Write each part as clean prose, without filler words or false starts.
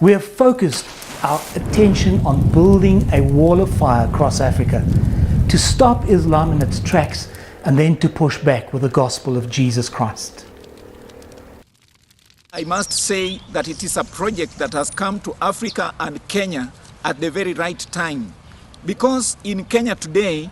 We have focused our attention on building a wall of fire across Africa to stop Islam in its tracks and then to push back with the gospel of Jesus Christ. I must say that it is a project that has come to Africa and Kenya at the very right time, because in Kenya today,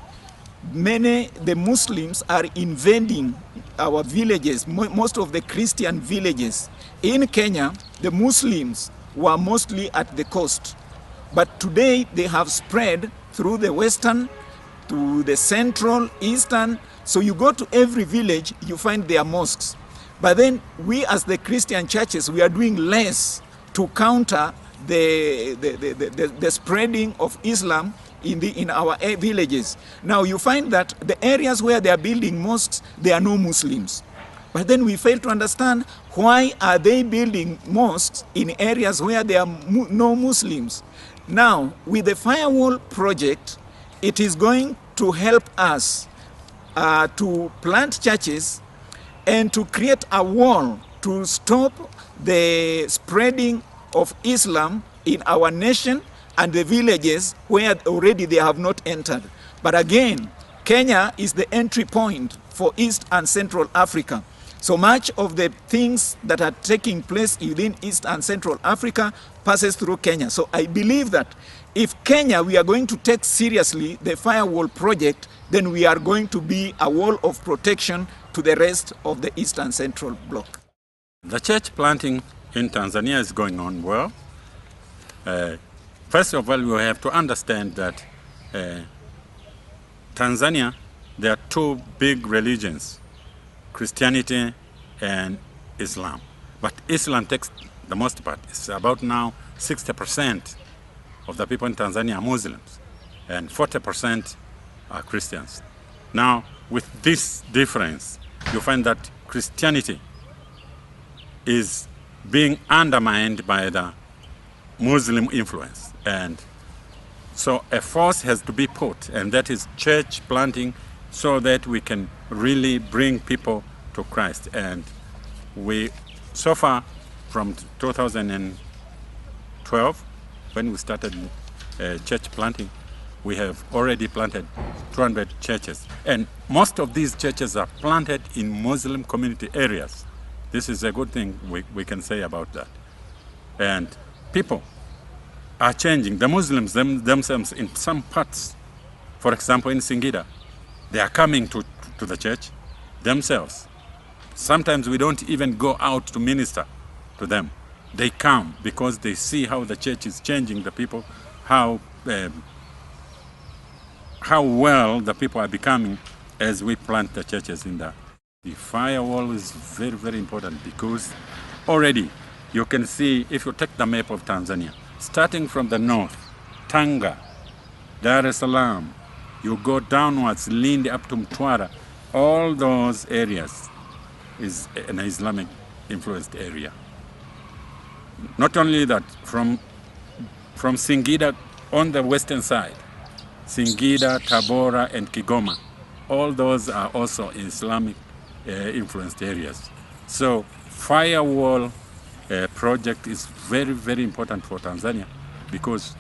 the Muslims are invading our villages, most of the Christian villages. In Kenya, the Muslims were mostly at the coast, but today they have spread through the western, to the central, eastern. So you go to every village, you find their mosques. But then we as the Christian churches, we are doing less to counter the spreading of Islam in our villages. Now you find that the areas where they are building mosques, there are no Muslims. But then we fail to understand, why are they building mosques in areas where there are no Muslims? Now, with the FireWall project, it is going to help us to plant churches and to create a wall to stop the spreading of Islam in our nation and the villages where already they have not entered. But again, Kenya is the entry point for East and Central Africa. So much of the things that are taking place within East and Central Africa passes through Kenya. So I believe that if Kenya, we are going to take seriously the FireWall project, then we are going to be a wall of protection to the rest of the East and Central bloc. The church planting in Tanzania is going on well. First of all, we have to understand that Tanzania, there are two big religions, Christianity and Islam. But Islam takes the most part. It's about now 60% of the people in Tanzania are Muslims and 40% are Christians. Now, with this difference, you find that Christianity is being undermined by the Muslim influence. And so a force has to be put, and that is church planting, so that we can really bring people to Christ. And we, so far, from 2012, when we started church planting, we have already planted 200 churches. And most of these churches are planted in Muslim community areas. This is a good thing we can say about that. And people are changing. The Muslims themselves in some parts, for example in Singida, they are coming to the church themselves. Sometimes we don't even go out to minister to them. They come because they see how the church is changing the people, how well the people are becoming as we plant the churches in there. The firewall is very, very important, because already you can see, if you take the map of Tanzania, starting from the north, Tanga, Dar es Salaam, you go downwards, Lindi up to Mtwara, all those areas is an Islamic influenced area. Not only that, from Singida on the western side, Singida, Tabora, and Kigoma, all those are also Islamic influenced areas. So FireWall project is very, very important for Tanzania, because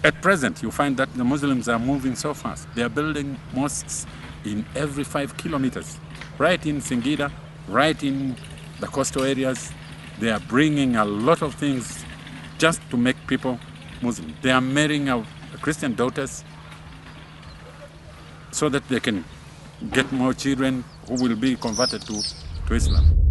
at present you find that the Muslims are moving so fast. They are building mosques in every 5 kilometers, right in Singida, right in the coastal areas. They are bringing a lot of things just to make people Muslim. They are marrying our Christian daughters so that they can get more children who will be converted to Islam.